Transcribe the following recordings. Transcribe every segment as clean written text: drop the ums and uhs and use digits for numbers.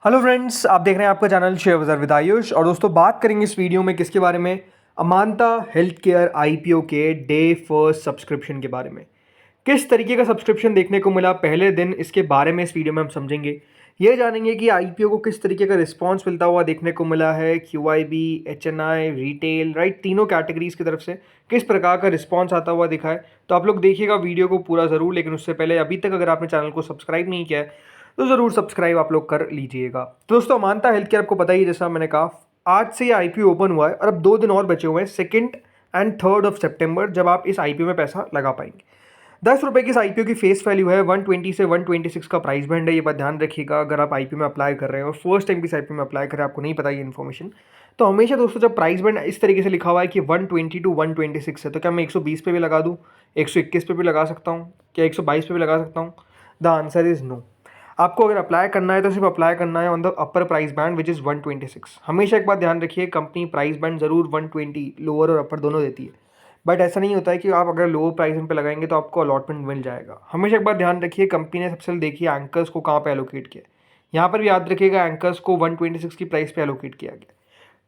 Hello friends, आप देख रहे हैं आपका चैनल शेयर बाजार विद आयुष। और दोस्तों, बात करेंगे इस वीडियो में किसके बारे में? अमांता हेल्थ केयर आईपीओ के डे फर्स्ट सब्सक्रिप्शन के बारे में। किस तरीके का सब्सक्रिप्शन देखने को मिला पहले दिन, इसके बारे में इस वीडियो में हम समझेंगे। ये जानेंगे कि आईपीओ को किस तरीके का रिस्पांस मिलता हुआ देखने को मिला है। क्यूआईबी, एचएनआई, रिटेल, राइट, तीनों कैटेगरीज की तरफ से किस प्रकार का रिस्पांस आता हुआ दिखा है। तो आप लोग देखिएगा वीडियो को पूरा ज़रूर, लेकिन उससे पहले अभी तक अगर आपने चैनल को सब्सक्राइब नहीं किया है तो ज़रूर सब्सक्राइब आप लोग कर लीजिएगा। तो दोस्तों, अमांता हेल्थ केयर आपको पता ही, जैसा मैंने कहा, आज से ये आईपीओ ओपन हुआ है और अब 2 दिन और बचे हुए हैं, 2 एंड 3 ऑफ सितंबर, जब आप इस आईपीओ में पैसा लगा पाएंगे। 10 रुपये की इस आईपीओ की फेस वैल्यू है। 120 से 126 का प्राइस बैंड है। ये बात ध्यान रखिएगा अगर आप आईपीओ में अप्लाई कर रहे हैं और फर्स्ट टाइम किस आईपीओ में अप्लाई कर रहे हैं, आपको नहीं पता ये इन्फॉर्मेशन, तो हमेशा दोस्तों जब प्राइस बैंड इस तरीके से लिखा हुआ है कि 120 टू 126 है, तो क्या मैं 120 पे भी लगा दूँ, 121 पे भी लगा सकता हूँ, क्या 122 पे भी लगा सकता हूँ? The answer is no. आपको अगर अप्लाई करना है तो सिर्फ अप्लाई करना है on the upper price band which is 126। हमेशा एक बात ध्यान रखिए, कंपनी प्राइस बैंड ज़रूर 120 लोअर और अपर दोनों देती है, बट ऐसा नहीं होता है कि आप अगर लोअर प्राइस पे लगाएंगे तो आपको अलॉटमेंट मिल जाएगा। हमेशा एक बात ध्यान रखिए, कंपनी ने सबसे पहले देखिए एंकर्स को कहाँ पे एलोकेट किया। यहाँ पर भी याद रखिएगा एंकर्स को 126 की प्राइस पे एलोकेट किया गया।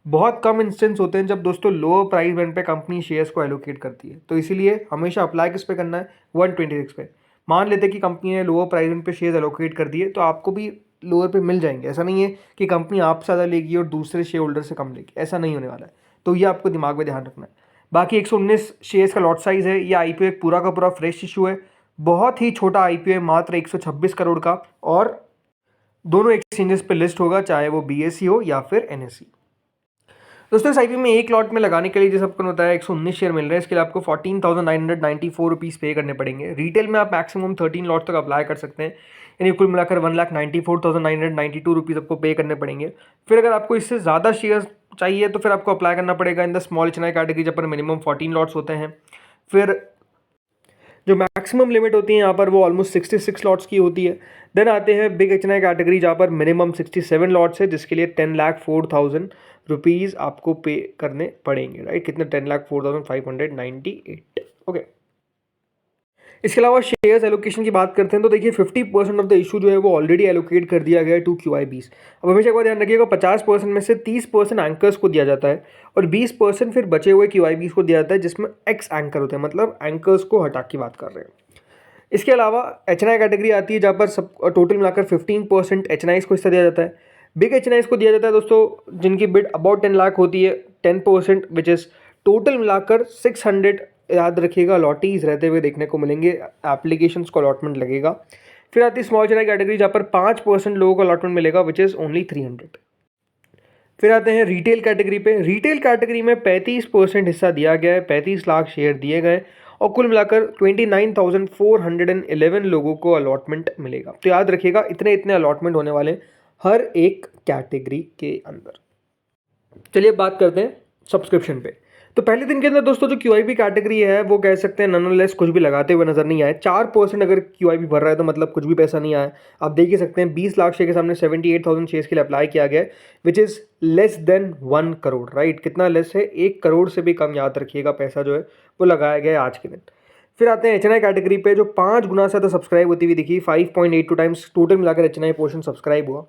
बहुत कम इंस्टेंस होते हैं जब दोस्तों लोअर प्राइस बैंड पे कंपनी शेयर्स को एलोकेट करती है, तो इसीलिए हमेशा अप्लाई किस पे करना है? 126 पे। मान लेते हैं कि कंपनी ने लोअर प्राइस बैंड पे शेयर्स एलोकेट कर दिए, तो आपको भी लोअर पे मिल जाएंगे। ऐसा नहीं है कि कंपनी आपसे ज़्यादा लेगी और दूसरे शेयर होल्डर से कम लेगी, ऐसा नहीं होने वाला है। तो ये आपको दिमाग में ध्यान रखना है। बाकी 119 शेयर्स का लॉट साइज़ है। ये आईपीओ एक पूरा का पूरा फ्रेश इशू है। बहुत ही छोटा आईपीओ है, मात्र 126 करोड़ का, और दोनों एक्सचेंजेस पे लिस्ट होगा, चाहे वो बीएसई हो या फिर एनएसई। दोस्तों, इस आईपीओ में एक लॉट में लगाने के लिए जैसे आपको बताया 119 शेयर मिल रहे हैं, इसके लिए आपको 14,994 रुपीज़ पे करने पड़ेंगे। रिटेल में आप मैक्सिमम 13 लॉट तक अप्लाई कर सकते हैं, यानी कुल मिलाकर 1,94,992 रुपीज़ आपको पे करने पड़ेंगे। फिर अगर आपको इससे ज़्यादा शेयर चाहिए तो फिर आपको अप्लाई करना पड़ेगा in the small HNI category, जब पर मिनिमम 14 लॉट्स होते हैं। फिर जो मैक्सिमम लिमिट होती है यहाँ पर वो ऑलमोस्ट 66 लॉट्स की होती है। देन आते हैं बिग एचएनआई कैटेगरी, जहाँ पर मिनिमम 67 लॉट्स है, जिसके लिए 10,04,000 रुपीज़ आपको पे करने पड़ेंगे। राइट, कितने? 10,04,598। ओके। इसके अलावा शेयर्स एलोकेशन की बात करते हैं तो देखिए 50% ऑफ द इशू जो है वो ऑलरेडी एलोकेट कर दिया गया है टू क्यूआईबीज। अब हमेशा एक बात ध्यान रखिएगा, 50% में से 30% एंकर्स को दिया जाता है और 20% फिर बचे हुए क्यूआईबीज को दिया जाता है, जिसमें एक्स एंकर होते हैं, मतलब एंकर्स को हटा की बात कर रहे हैं। इसके अलावा एचएनआई कैटेगरी आती है, जहाँ पर सब टोटल मिलाकर 15% एचएनआईज को हिस्सा दिया जाता है। बिग एचएनआईज को दिया जाता है दोस्तों जिनकी बिड अबाउट 10 लाख होती है, 10%, विच इज़ टोटल मिलाकर 600, याद रखिएगा, अलॉटीज रहते हुए देखने को मिलेंगे। एप्लीकेशंस को अलॉटमेंट लगेगा। फिर आती है स्मॉल एचएनआई कैटेगरी, जहाँ पर 5% लोगों को अलॉटमेंट मिलेगा, विच इज़ ओनली 300। फिर आते हैं रिटेल कैटेगरी पे। रिटेल कैटेगरी में 35% हिस्सा दिया गया है, 35 लाख शेयर दिए गए और कुल मिलाकर 29,411 लोगों को अलॉटमेंट मिलेगा। तो याद रखिएगा इतने इतने अलॉटमेंट होने वाले हर एक कैटेगरी के अंदर। चलिए बात करते हैं सब्सक्रिप्शन पे। तो पहले दिन के अंदर दोस्तों जो क्यूआईबी कैटेगरी है वो कह सकते हैं नॉनलेस कुछ भी लगाते हुए नजर नहीं आए। 4% अगर क्यूआईबी भर रहा है तो मतलब कुछ भी पैसा नहीं आया। आप देख ही सकते हैं 20 लाख शेयर के सामने 78,000 शेयर्स के लिए अप्लाई किया गया है, which is less than 1 crore. Right, कितना लेस है? 1 करोड़ से भी कम, याद रखिएगा, पैसा जो है वो लगाया गया है आज के दिन। फिर आते हैं एचएनआई कैटेगरी पे, जो 5 गुना से ज़्यादा सब्सक्राइब होती हुई दिखी। 5.82 टाइम्स टोटल मिलाकर एचएनआई पोर्शन सब्सक्राइब हुआ।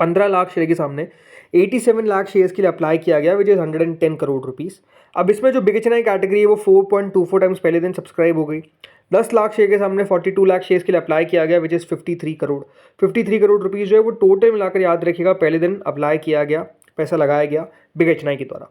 15 लाख शेयर के सामने 87 लाख शेयर्स के लिए अप्लाई किया गया, विच इज़ 110 करोड़ रुपीस। अब इसमें जो बिग एचएनआई कैटेगरी है वो 4.24 टाइम्स पहले दिन सब्सक्राइब हो गई। 10 लाख शेयर के सामने 42 लाख शेयर्स के लिए अप्लाई किया गया, which is 53 crore. 53 crore rupees जो है वो टोटल मिलाकर, याद रखिएगा, पहले दिन अप्लाई किया गया, पैसा लगाया गया बिग एचएनआई के द्वारा।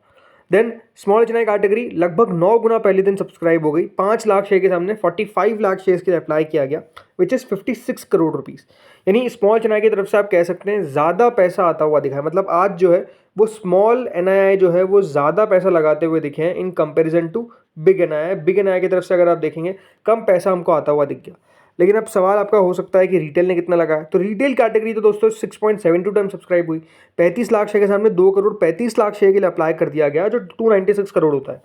देन स्मॉल एचएनआई कैटेगरी लगभग 9 गुना पहले दिन सब्सक्राइब हो गई। 5 लाख शेयर के सामने 45 लाख शेयर्स के लिए अप्लाई किया गया, विच इज़ 56 करोड़ रुपीज़। यानी स्मॉल एनआई की तरफ से आप कह सकते हैं ज़्यादा पैसा आता हुआ दिखा है। मतलब आज जो है वो स्मॉल एनआई जो है वो ज़्यादा पैसा लगाते हुए दिखे हैं in comparison to big NI. Big NI की तरफ से अगर आप देखेंगे कम पैसा हमको आता हुआ दिख गया। लेकिन अब सवाल आपका हो सकता है कि रिटेल ने कितना लगाया। तो रिटेल कैटेगरी तो दोस्तों 6.72 टाइम सब्सक्राइब हुई। 35 लाख शेयर के सामने 2 करोड़ 35 लाख शेयर के लिए अप्लाई कर दिया गया, जो 296 करोड़ होता है।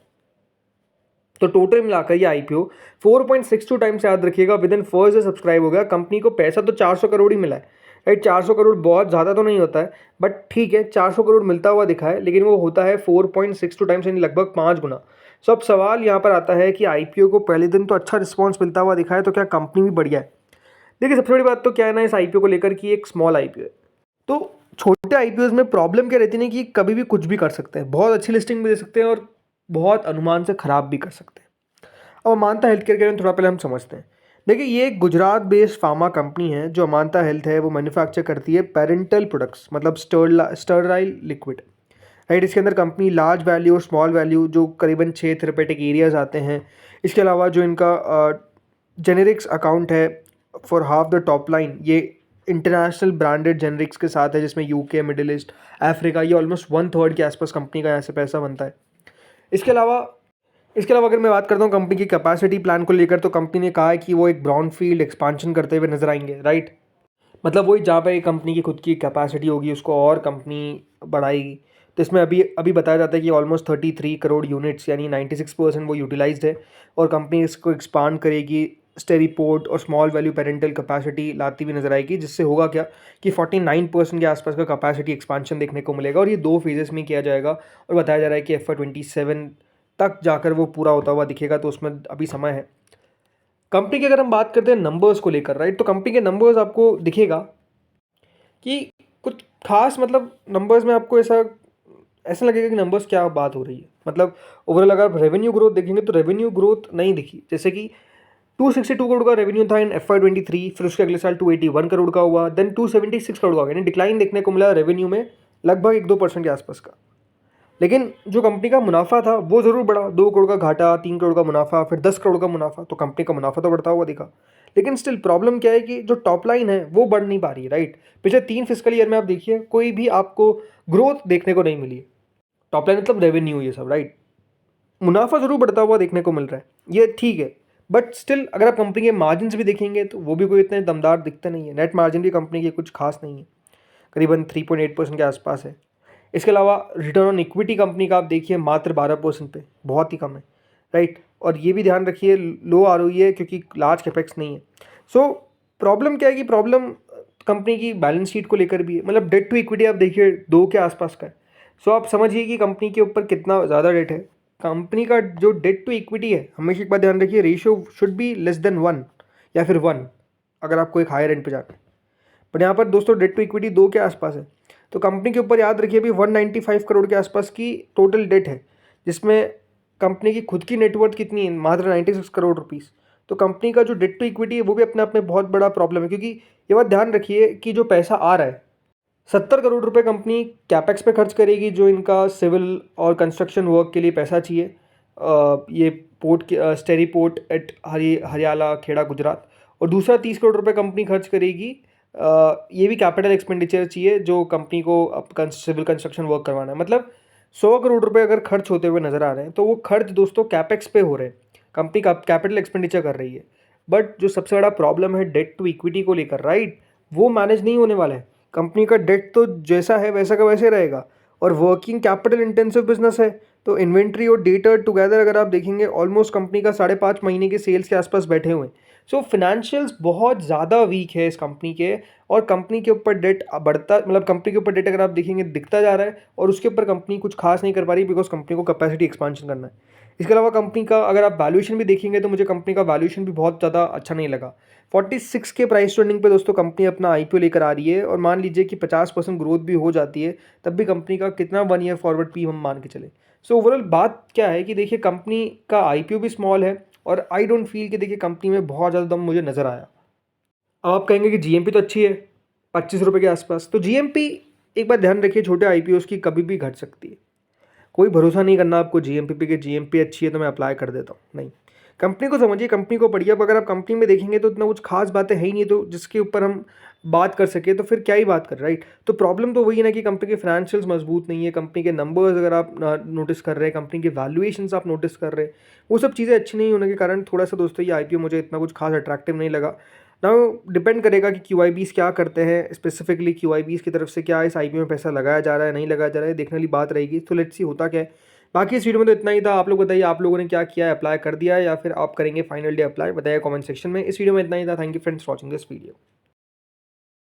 तो टोटल मिलाकर ये आईपीओ 4.62 टाइम्स, याद रखिएगा, with in first day subscribe हो गया। कंपनी को पैसा तो 400 करोड़ ही मिला है। राइट, 400 करोड़ बहुत ज़्यादा तो नहीं होता है, बट ठीक है, 400 करोड़ मिलता हुआ दिखा है, लेकिन वो होता है 4.62 टाइम्स, यानी लगभग 5 गुना। सो अब सवाल यहाँ पर आता है कि आईपीओ को पहले दिन तो अच्छा रिस्पॉन्स मिलता हुआ दिखा है, तो क्या कंपनी भी बढ़िया है? देखिए, सबसे बड़ी बात तो क्या है ना इस आईपीओ को लेकर कि एक स्मॉल आईपीओ है। तो छोटे आईपीओज में प्रॉब्लम क्या रहती है ना कि कभी भी कुछ भी कर सकते हैं, बहुत अच्छी लिस्टिंग भी दे सकते हैं और बहुत अनुमान से ख़राब भी कर सकते हैं। अब अमांता हेल्थ केयर के बारे में थोड़ा पहले हम समझते हैं। देखिए, ये एक गुजरात बेस्ड फार्मा कंपनी है। जो अमांता हेल्थ है वो मैन्युफैक्चर करती है पेरेंटल प्रोडक्ट्स, मतलब स्टरलाइल लिक्विड, राइट। इसके अंदर कंपनी लार्ज वैल्यू और स्मॉल वैल्यू जो करीबन 6 थेरेपेटिक एरियाज आते हैं। इसके अलावा जो इनका जेनेरिक्स अकाउंट है for half the top line, ये इंटरनेशनल ब्रांडेड जेनेरिक्स के साथ है, जिसमें यूके, मिडिल ईस्ट, अफ्रीका, ये ऑलमोस्ट 1/3 के आसपास कंपनी का यहाँ से पैसा बनता है। इसके अलावा अगर मैं बात करता हूँ कंपनी की कैपेसिटी प्लान को लेकर, तो कंपनी ने कहा है कि वो एक ब्राउनफील्ड एक्सपांशन करते हुए नजर आएंगे, राइट। मतलब वही जहाँ पे कंपनी की खुद की कैपेसिटी होगी उसको और कंपनी बढ़ाएगी। तो इसमें अभी अभी बताया जाता है कि ऑलमोस्ट 33 करोड़ यूनिट्स यानी 96% वो यूटिलाइज्ड है, और कंपनी इसको एक्सपांड करेगी। स्टेरीपोर्ट और स्मॉल वैल्यू पेरेंटल कैपेसिटी लाती हुई नजर आएगी, जिससे होगा क्या कि 49% के आसपास का कैपेसिटी एक्सपांशन देखने को मिलेगा, और ये 2 फेजेस में किया जाएगा। और बताया जा रहा है कि FY27 तक जाकर वो पूरा होता हुआ दिखेगा, तो उसमें अभी समय है। कंपनी की अगर हम बात करते हैं नंबर्स को लेकर, राइट, तो कंपनी के नंबर्स आपको दिखेगा कि कुछ खास, मतलब नंबर्स में आपको ऐसा लगेगा कि नंबर्स क्या बात हो रही है। मतलब ओवरऑल अगर आप रेवेन्यू ग्रोथ देखेंगे तो रेवेन्यू ग्रोथ नहीं दिखी। जैसे कि 262 करोड़ का रेवेन्यू था इन FY23, फिर उसके अगले साल 281 करोड़ का हुआ, देन 276 करोड़ का हो गया, यानी डिक्लाइन देखने को मिला रेवेन्यू में लगभग 1-2% के आसपास का। लेकिन जो कंपनी का मुनाफा था वो ज़रूर बढ़ा, 2 करोड़ का घाटा, 3 करोड़ का मुनाफा, फिर 10 करोड़ का मुनाफा, तो कंपनी का मुनाफा तो बढ़ता हुआ दिखा। लेकिन स्टिल प्रॉब्लम क्या है कि जो टॉप लाइन है वो बढ़ नहीं पा रही है, राइट। पिछले 3 फिस्कल ईयर में आप देखिए कोई भी आपको ग्रोथ देखने को नहीं मिली है। टॉप लाइन मतलब रेवेन्यू, ये सब, राइट। मुनाफा जरूर बढ़ता हुआ देखने को मिल रहा है, ये ठीक है, बट स्टिल अगर आप कंपनी के मार्जिन भी देखेंगे तो वो भी कोई इतने दमदार दिखते नहीं है। नेट मार्जिन भी कंपनी की कुछ खास नहीं है, करीबन 3.8% के आसपास है। इसके अलावा रिटर्न ऑन इक्विटी कंपनी का आप देखिए मात्र 12% पे, बहुत ही कम है, राइट। और ये भी ध्यान रखिए लो ROE है क्योंकि लार्ज कैपेक्स नहीं है। सो प्रॉब्लम क्या है कि प्रॉब्लम कंपनी की बैलेंस शीट को लेकर भी है। मतलब डेट टू इक्विटी आप देखिए 2 के आसपास का है। सो आप समझिए कि कंपनी के ऊपर कितना ज़्यादा डेट है। कंपनी का जो डेट टू इक्विटी है, हमेशा एक बात ध्यान रखिए, ratio should be less than 1 या फिर 1 अगर आपको एक हायर एंड पे जाना है। बट यहाँ पर दोस्तों डेट टू इक्विटी 2 के आसपास है। तो कंपनी के ऊपर याद रखिए अभी 195 करोड़ के आसपास की टोटल डेट है, जिसमें कंपनी की खुद की नेटवर्थ कितनी है, मात्र 96 करोड़ रुपीस। तो कंपनी का जो डेट टू इक्विटी है वो भी अपने आप में बहुत बड़ा प्रॉब्लम है, क्योंकि ये बात ध्यान रखिए कि जो पैसा आ रहा है 70 करोड़ रुपए कंपनी कैपेक्स पे खर्च करेगी, जो इनका सिविल और कंस्ट्रक्शन वर्क के लिए पैसा चाहिए। ये पोर्ट के स्टेरी पोर्ट एट हरियाला खेड़ा गुजरात। और दूसरा 30 करोड़ रुपए कंपनी खर्च करेगी, ये भी कैपिटल एक्सपेंडिचर चाहिए जो कंपनी को सिविल कंस्ट्रक्शन वर्क करवाना है। मतलब 100 करोड़ रुपए अगर खर्च होते हुए नजर आ रहे हैं, तो वो खर्च दोस्तों कैपेक्स पे हो रहे हैं, कंपनी का कैपिटल एक्सपेंडिचर कर रही है। बट जो सबसे बड़ा प्रॉब्लम है डेट टू इक्विटी को लेकर, राइट, वो मैनेज नहीं होने वाला है। कंपनी का डेट तो जैसा है वैसा का वैसे रहेगा, और वर्किंग कैपिटल इंटेंसिव बिजनेस है, तो इन्वेंट्री और डेटर टुगेदर अगर आप देखेंगे ऑलमोस्ट कंपनी का 5.5 महीने के सेल्स के आसपास बैठे हुए हैं। सो फाइनेंशियल्स बहुत ज़्यादा वीक है इस कंपनी के, और कंपनी के ऊपर डेट बढ़ता, मतलब कंपनी के ऊपर डेट अगर आप देखेंगे दिखता जा रहा है, और उसके ऊपर कंपनी कुछ खास नहीं कर पा रही, बिकॉज कंपनी को कैपेसिटी एक्सपांशन करना है। इसके अलावा कंपनी का अगर आप वैल्यूएशन भी देखेंगे तो मुझे कंपनी का वैल्यूएशन भी बहुत ज़्यादा अच्छा नहीं लगा। 46 के प्राइस ट्रेंडिंग पे दोस्तों कंपनी अपना IPO लेकर आ रही है, और मान लीजिए कि 50% ग्रोथ भी हो जाती है, तब भी कंपनी का कितना 1 ईयर फॉरवर्ड पी हम मान के चले। सो ओवरऑल बात क्या है कि देखिए कंपनी का IPO भी स्मॉल है, और आई डोंट फील कि देखिए कंपनी में बहुत ज़्यादा दम मुझे नज़र आया। अब आप कहेंगे कि GMP तो अच्छी है 25 रुपये के आसपास, तो GMP एक बात ध्यान रखिए, छोटे IPOs की कभी भी घट सकती है। कोई भरोसा नहीं करना आपको GMP पे कि GMP अच्छी है तो मैं अप्लाई कर देता हूँ, नहीं। कंपनी को समझिए, कंपनी को पढ़िए। अब अगर आप कंपनी में देखेंगे तो इतना कुछ खास बातें है ही नहीं, तो जिसके ऊपर हम बात कर सके तो फिर क्या ही बात कर, राइट। तो प्रॉब्लम तो वही है ना कि कंपनी के फाइनेंशियल्स मजबूत नहीं है, कंपनी के नंबर्स अगर आप नोटिस कर रहे हैं, कंपनी के वैल्यूएशंस आप नोटिस कर रहे हैं, वो सब चीज़ें अच्छी नहीं होने के कारण थोड़ा सा दोस्तों ये IPO मुझे इतना कुछ खास अट्रैक्टिव नहीं लगा। नाउ डिपेंड करेगा कि QIBs क्या करते हैं, स्पेसिफिकली QIBs की तरफ से क्या इस IPO में पैसा लगाया जा रहा है, नहीं लगाया जा रहा है, देखने वाली बात रहेगी। तो लेट्स सी होता क्या है। बाकी इस वीडियो में तो इतना ही था। आप लोग बताइए आप लोगों ने क्या किया है, अप्लाई कर दिया है या फिर आप करेंगे फाइनल डे अप्लाई, बताइए कमेंट सेक्शन में। इस वीडियो में इतना ही था। Thank you friends for watching this video.